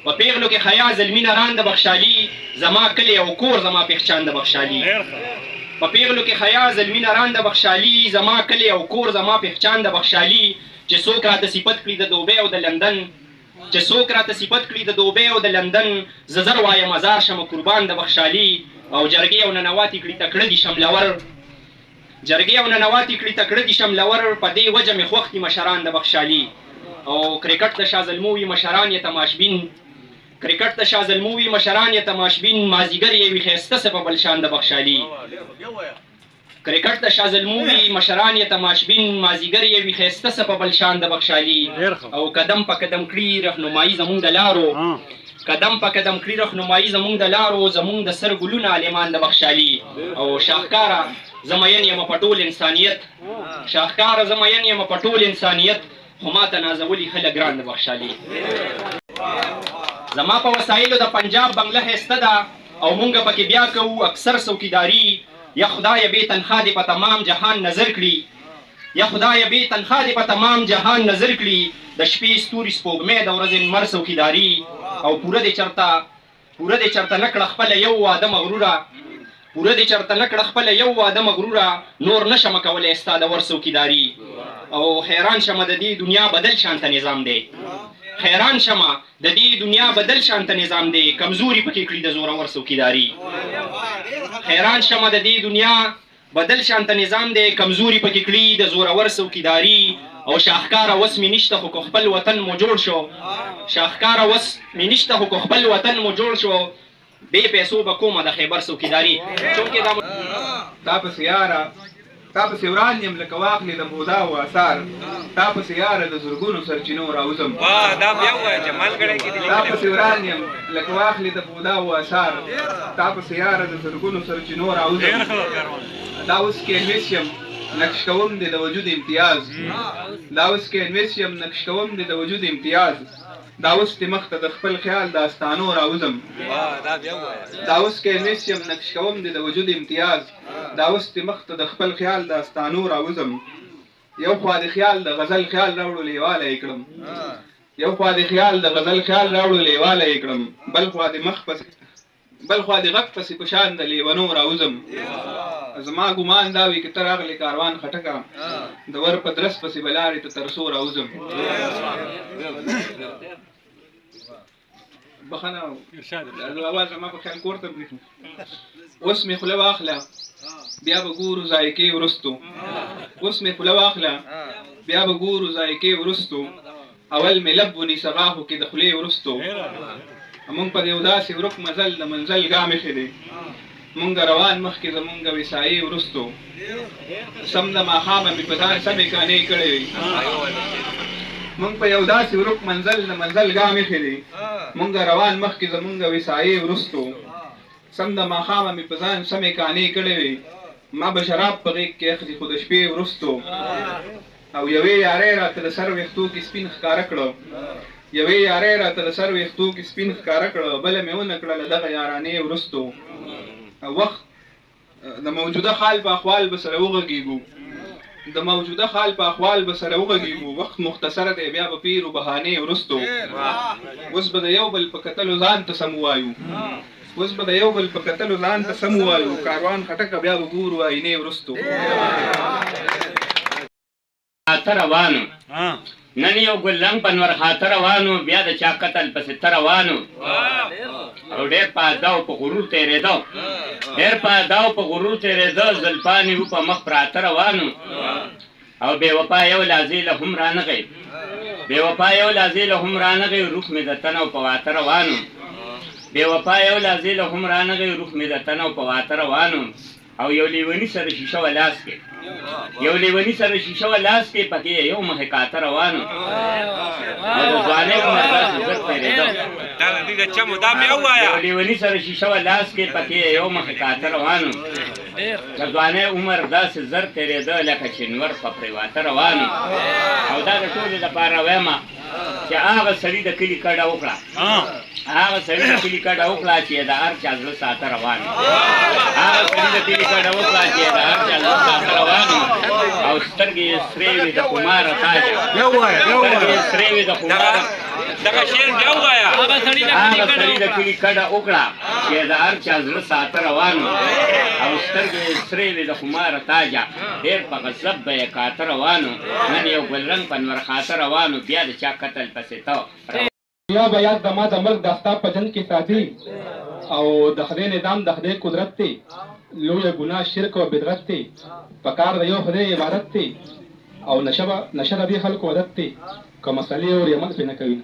په پیغلو کې حیا زلمی نران د بخشالي زما کلی او کور زما پهچان د بخشالي په پیغلو کې حیا زلمی نران د بخشالي زما کلی او کور زما پهچان د بخشالي چې څوک راته صفت کړي د دوبۍ او د لندن چې څوک راته صفت کړي د دوبۍ او د لندن زه زر وایم ازار شمه قربان د بخشالي او جرګې او ننواتې کړي تکړه دي شملور جرګې او ننواتې کړي تکړه دي شملور په دې وجه مې خوښ دي مشران د بخشالي او کرکټ د شاه زلموي مشران یې تماشبین کرکټ د شاه زلموي مشران یې تماشبین مازیګر یې وي ښایسته سه په بل شان د بخشالي کرکټ د شاه زلموي مشران یې تماشبین مازیګر یې وي ښایسته سه په بل شان د بخشالي او قدم په قدم کړي رهنمایي زمونږ د لارو قدم په قدم کړي رهنمایي زمونږ د لارو زمونږ د سر ګلونه عالمان د بخشالي او شاهکاره زمین یم په ټول انسانیت شاهکاره زمین یم په ټول انسانیت خو ماته نازولي خلک ګران د بخشالي زما په وسایلو د پنجاب بنګله ښایسته ده او مونږ پکې بیا کوو اکثر څوکیداري یا خدای بې تنخوا دې په تمام جهان نظر کړي یا خدای بې تنخوا دې په تمام جهان نظر کړي د شپې ستوري سپوږمۍ د ورځې لمر څوکیداري او پوره دې چرته نه کړه خپله یو واده مغروره پوره دې چرته نه کړه خپله یو واده مغروره نور نشمه کولی ستا د ور څوکیداري او حیران شمه د دې دنیا بدل شانته نظام دی حیران شمه د دې دنیا بدل شانته نظام دی کمزوري پکې کړي د زورور څوکیداري حیران شمه د دې دنیا بدل شانته نظام دی کمزوري پکې کړي د زورور څوکیداري او شاهکاره وس مې نشته خو که خپل وطن مو جوړ شو شاهکاره وس مې نشته خو که خپل وطن مو جوړ شو بې پیسو به کومه د خیبر څوکیداري چونکې تا پسې یاره تا پسې وران یم لکه واخلې د بودا و اثار تا پسې یاره د زرګونو سرچینو راوځم تا پسې وران یم لکه واخلې د بودا و اثار تا پسې یاره د زرګونو سرچینو راوځم دا اوس کې انویس یم نقش کوم دی د وجود امتیاز دا اوس کې انویس یم نقش کوم دی د وجود امتیاز دا اوس دې مخ ته د خپل خیال داستانو راوځم دا اوس کې انویس یم نقش کوم دی د وجود امتیاز دا اوس دې مخ ته د خپل خیال داستانو راوځم یو خوا د خیال د غزل خیال راوړو لیواله یې کړم یو خوا د خیال د غزل خیال راوړو لیواله یې کړم بل خوا د غږ پسې په شان د لیونو راوځم زما ګمان دا وي که ته راغلې کاروان خټکه د ور په درس پسې به لارې ته تر څو راوځم بخښنه اواز زما په خیال کور ته پرېږدو اوس مې خوله واخله بیا به ګورو ذایقې وروستو اوس مې خوله واخله بیا به ګورو ذایقې وروستو اول مې لب ونیسه غاښو کې د خولې وروستو مونږ په یو داسې ورک مزل د منزل ګام ایښی دی مونږ روان مخکې زمونږ وسایې وروستو سم د ماښامه مې په ځان سمې کانې کړې وي مونږ په یو داسې ورک منزل د منزل ګام ایښی دی مونږ روان مخکې زمونږ وسایې وروستو سم د ماښامه مې په ځان سمې کانې کړې وي ما به شراب په غېږ کې اخلي خو د شپې وروستو او یوې یارۍ راته د سر ویښتو کې سپین ښکاره کړه یوې یارۍ راته د سر ویښتو کې سپین ښکاره کړه بله مې ونه کړله دغه یارانې وروستو وخت د موجوده حال په احوال به سره وغږېږو د موجوده حال په احوال به سره وغږېږو وخت مختصر دی بیا به پیرو بهانې وروستو اوس به د یو بل په کتلو ځان ته سم ووایو اوس به د یو بل په کتلو ځان ته سم ووایو کاروان خټکه بیا به ګورو آینې وروستو روانو نن یو ګلنګ په نورخاته روانو بیا د چا قتل پسې ته روانو او ډېر په ادب او په غرور تېرېده زلفانې و په مخ پراته روانو او بې وفا یو لازې له هم رانغی روح مې د تن او په واته روانو بې وفا یو لازې له هم رانغی روح مې د تن او په واته روانو او یو لیوني سره شیشه ولاس کې پکې یو محکاته روانو او د ځوانۍ عمر داسې زر تېرېده یو لیوني سره شیشه ولاس کې پکې یو محکاته روانو د ځوانۍ عمر داسې زر تېرېده لکه چې نور په پرېواته روانو او دا د ټولو لپاره وایم چې هغه سړي د کلي کډه وکړه چې د هر چا زړه ساته روان او سترګې یې سرې وي د خماره تاجه دغه شعر بیا ووایه هغه سړي د کلي کډه وکړه چې د هر چا زړه ساته روانو او سترګې یې سرې وې د خماره تاجه ډېر په غضب به یې کاته روانو نن یو ګلرنګ په نورخاته روانو بیا د چا قتل پسې ته یا به یاد زما د ملک دا ستا په جنګ کې ساتي او د خدای نظام د خدای قدرت دی لویه ګناه شرک او بدعت دی په کار د یو خدای عبادت دی او نشه د دې خلکو عادت دی که مسلې اوري عمل پرې نه کوي